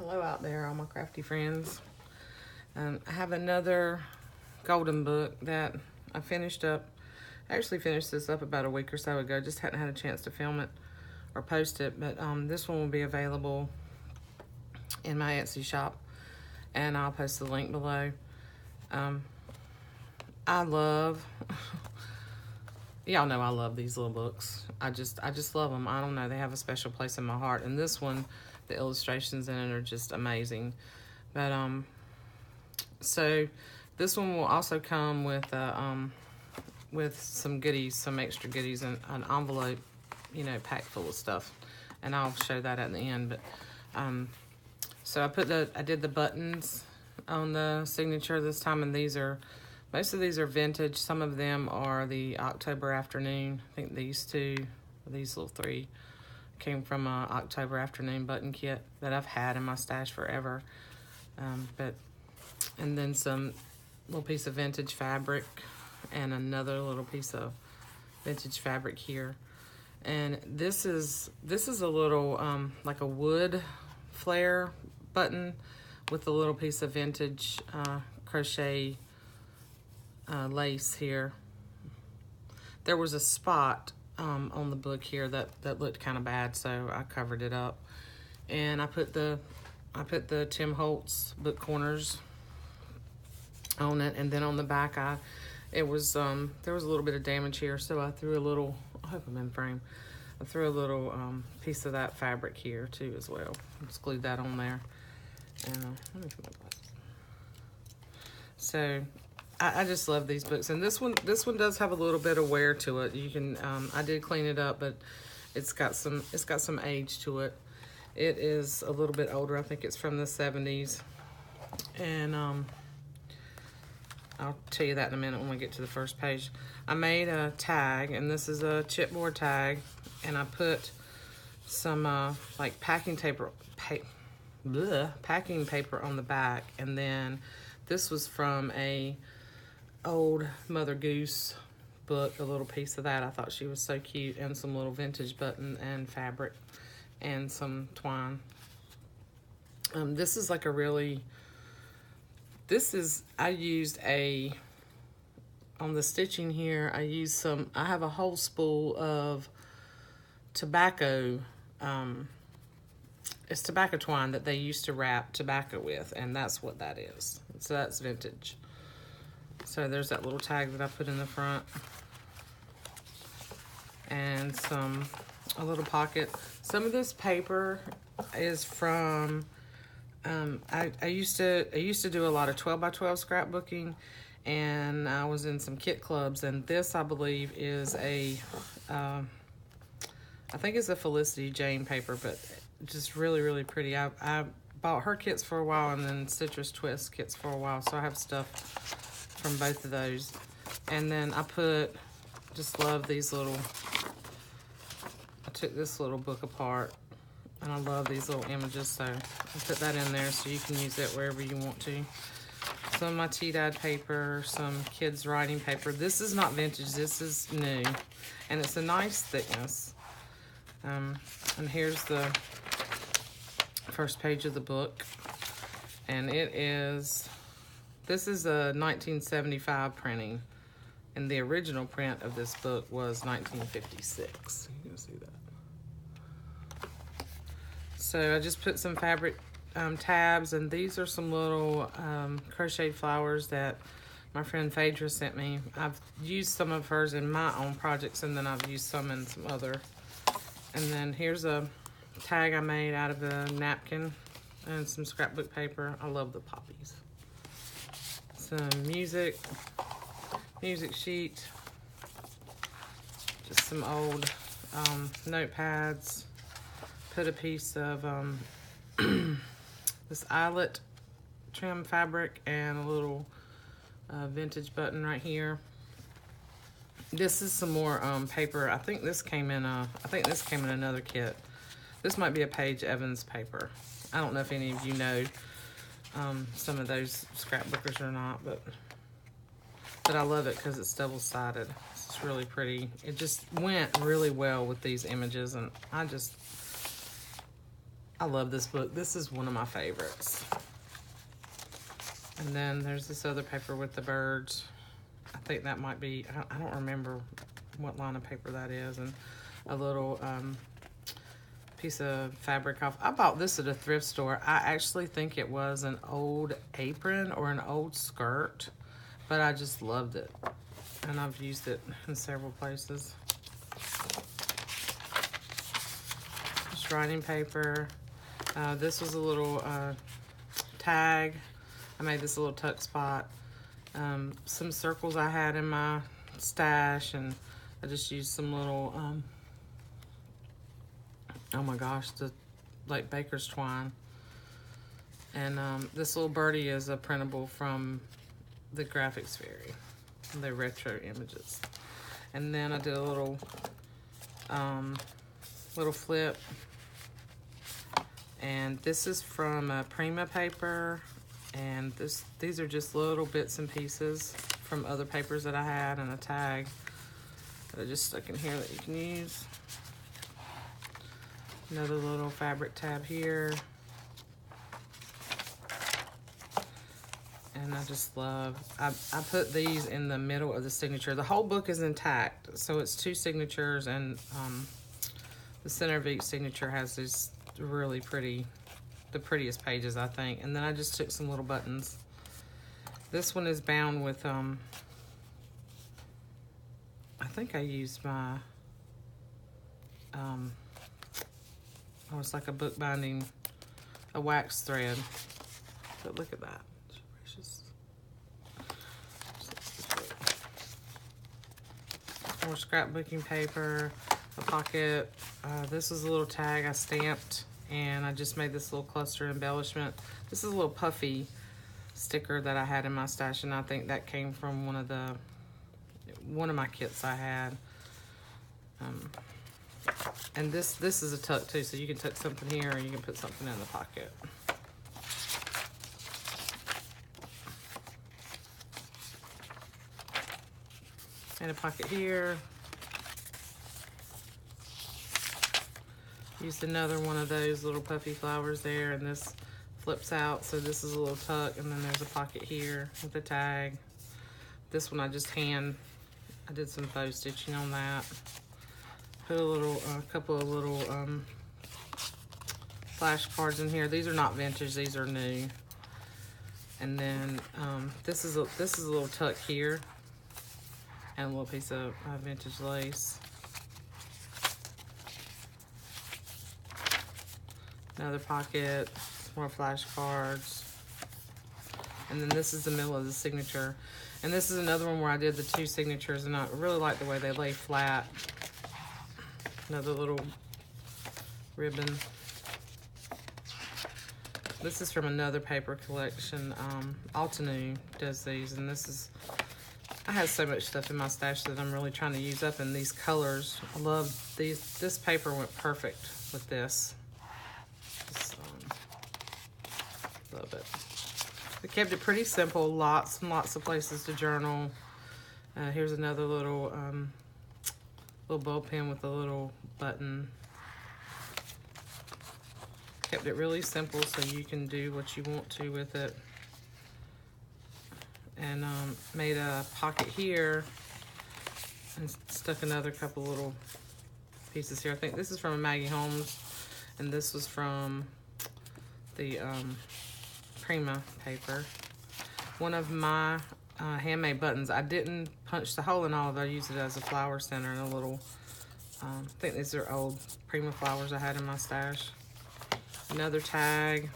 Hello out there, all my crafty friends. I have another golden book that I finished up. I actually finished this up about a week or so ago. Just hadn't had a chance to film it or post it. But this one will be available in my Etsy shop. And I'll post the link below. I love... Y'all know I love these little books. I just love them. I don't know. They have a special place in my heart. And this one, the illustrations in it are just amazing. But so this one will also come with some goodies, some extra goodies, and an envelope, you know, packed full of stuff. And I'll show that at the end. But so I did the buttons on the signature this time, and most of these are vintage. Some of them are the October Afternoon. I think these little three came from an October Afternoon button kit that I've had in my stash forever. And then some little piece of vintage fabric and another little piece of vintage fabric here. And this is a little like a wood flare button with a little piece of vintage crochet lace here. There was a spot on the book here that looked kind of bad, so I covered it up. And I put the Tim Holtz book corners on it, and then on the back there was a little bit of damage here, so I threw a little, I hope I'm in frame, I threw a little piece of that fabric here too as well. Just glued that on there. And let me put my glasses. So I just love these books, and this one does have a little bit of wear to it. You can I did clean it up, but it's got some age to it. It is a little bit older. I think it's from the 70s, and I'll tell you that in a minute when we get to the first page. I made a tag, and this is a chipboard tag, and I put some like packing paper on the back, and then this was from a old Mother Goose book, a little piece of that. I thought she was so cute, and some little vintage button and fabric and some twine. This is like I used on the stitching here, I have a whole spool of tobacco, it's tobacco twine that they used to wrap tobacco with, and that's what that is. So that's vintage. So there's that little tag that I put in the front. And a little pocket. Some of this paper is from, I used to do a lot of 12x12 scrapbooking, and I was in some kit clubs, and this I believe is I think it's a Felicity Jane paper, but just really, really pretty. I bought her kits for a while, and then Citrus Twist kits for a while, so I have stuff from both of those. And then just love these little, I took this little book apart, and I love these little images, so I put that in there so you can use it wherever you want to. Some of my tea-dyed paper, some kids' writing paper. This is not vintage, this is new, and it's a nice thickness. And here's the first page of the book, and this is a 1975 printing, and the original print of this book was 1956. You can see that. So I just put some fabric tabs, and these are some little crocheted flowers that my friend Phaedra sent me. I've used some of hers in my own projects, and then I've used some in some other. And then here's a tag I made out of a napkin and some scrapbook paper. I love the poppies. Some music sheet, just some old notepads. Put a piece of this eyelet trim fabric and a little vintage button right here. This is some more paper. I think this came in another kit. This might be a Paige Evans paper. I don't know if any of you know some of those scrapbookers or not, but I love it because it's double-sided. It's really pretty. It just went really well with these images, and I love this book. This is one of my favorites. And then there's this other paper with the birds. I think that might be, I don't remember what line of paper that is. And a little piece of fabric off. I bought this at a thrift store. I actually think it was an old apron or an old skirt, but I just loved it. And I've used it in several places. Just writing paper. This was a little tag. I made this little tuck spot. Some circles I had in my stash, and I just used some little, oh my gosh, like baker's twine. And this little birdie is a printable from the Graphics Fairy, the retro images. And then I did a little flip. And this is from Prima paper, and these are just little bits and pieces from other papers that I had, and a tag that I just stuck in here that you can use. Another little fabric tab here. And I just love, I put these in the middle of the signature. The whole book is intact, so it's 2 signatures, and the center of each signature has these really pretty, the prettiest pages, I think. And then I just took some little buttons. This one is bound with, I think I used my, oh, it's like a book binding, a wax thread. But look at that. More scrapbooking paper, a pocket. This is a little tag I stamped, and I just made this little cluster embellishment. This is a little puffy sticker that I had in my stash, and I think that came from one of my kits I had. And this is a tuck too, so you can tuck something here, or you can put something in the pocket. And a pocket here. Used another one of those little puffy flowers there, and this flips out, so this is a little tuck, and then there's a pocket here with a tag. This one I just I did some faux stitching on that. Put a couple of little flashcards in here. These are not vintage, these are new. And then this is a little tuck here, and a little piece of vintage lace. Another pocket, more flashcards. And then this is the middle of the signature. And this is another one where I did the 2 signatures, and I really like the way they lay flat. Another little ribbon. This is from another paper collection. Altenew does these, and this is, I have so much stuff in my stash that I'm really trying to use up, and these colors, I love these. This paper went perfect with this. Love it. I kept it pretty simple, lots and lots of places to journal. Here's another little ball pen with a little button. Kept it really simple so you can do what you want to with it. And made a pocket here and stuck another couple little pieces here. I think this is from Maggie Holmes, and this was from the Prima paper. One of my handmade buttons. I didn't punch the hole in all of it. I used it as a flower center and a little, I think these are old Prima flowers I had in my stash. Another tag.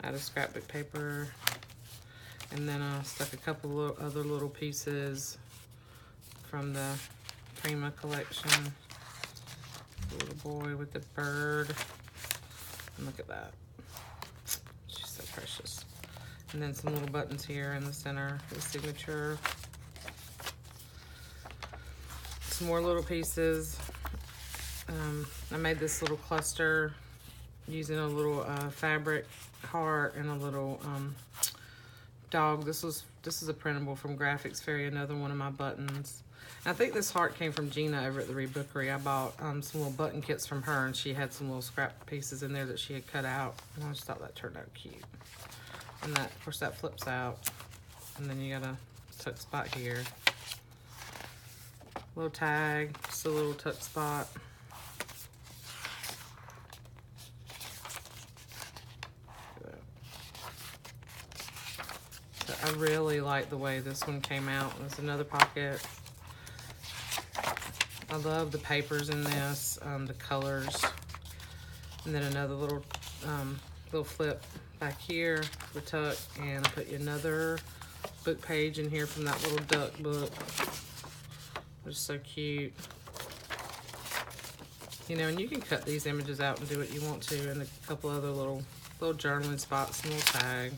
Out of scrapbook paper. And then I stuck a couple of other little pieces from the Prima collection. The little boy with the bird. And look at that. She's so precious. And then some little buttons here in the center, the signature. Some more little pieces. I made this little cluster using a little fabric heart and a little dog. This This is a printable from Graphics Fairy, another one of my buttons. And I think this heart came from Gina over at the ReBookery. I bought some little button kits from her, and she had some little scrap pieces in there that she had cut out. And I just thought that turned out cute. And that, of course, that flips out. And then you got a tuck spot here. Little tag, just a little tuck spot. I really like the way this one came out. There's another pocket. I love the papers in this, the colors. And then another little flip back here for tuck. And I put you another book page in here from that little duck book. It's so cute. You know, and you can cut these images out and do what you want to, and a couple other little journaling spots and little tag.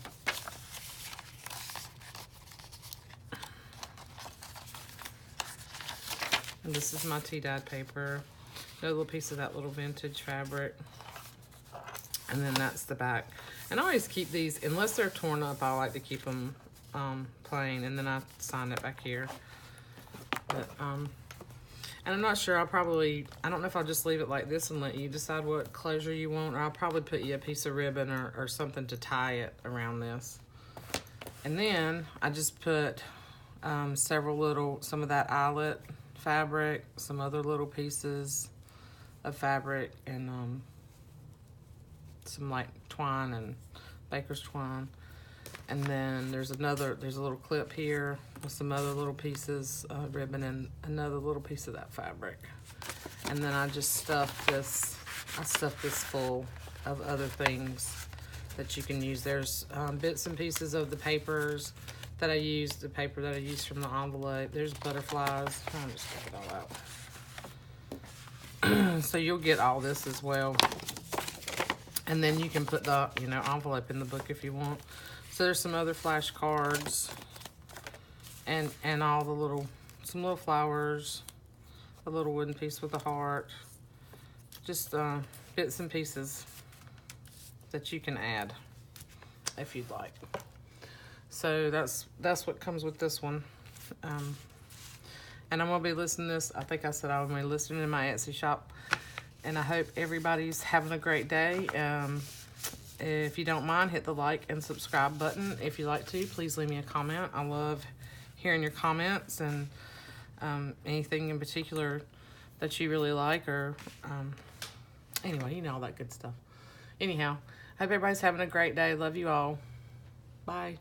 And this is my tea-dyed paper. Another little piece of that little vintage fabric. And then that's the back. And I always keep these, unless they're torn up, I like to keep them plain. And then I sign it back here. But, and I'm not sure, I don't know if I'll just leave it like this and let you decide what closure you want, or I'll probably put you a piece of ribbon or something to tie it around this. And then I just put some of that eyelet fabric, some other little pieces of fabric, and some like twine and baker's twine. And then there's a little clip here with some other little pieces of ribbon and another little piece of that fabric. And then I just stuffed this full of other things that you can use. There's bits and pieces of the papers that I used, the paper that I used from the envelope. There's butterflies. I'll just take it all out. So you'll get all this as well. And then you can put the envelope in the book if you want. So there's some other flashcards and all the some little flowers, a little wooden piece with a heart, just bits and pieces that you can add if you'd like. So that's what comes with this one. And I'm gonna be listening to this. I think I said I'm gonna be listening in my Etsy shop. And I hope everybody's having a great day. If you don't mind, hit the like and subscribe button. If you like to, please leave me a comment. I love hearing your comments and anything in particular that you really like, or anyway, you know, all that good stuff. Anyhow, hope everybody's having a great day. Love you all. Bye.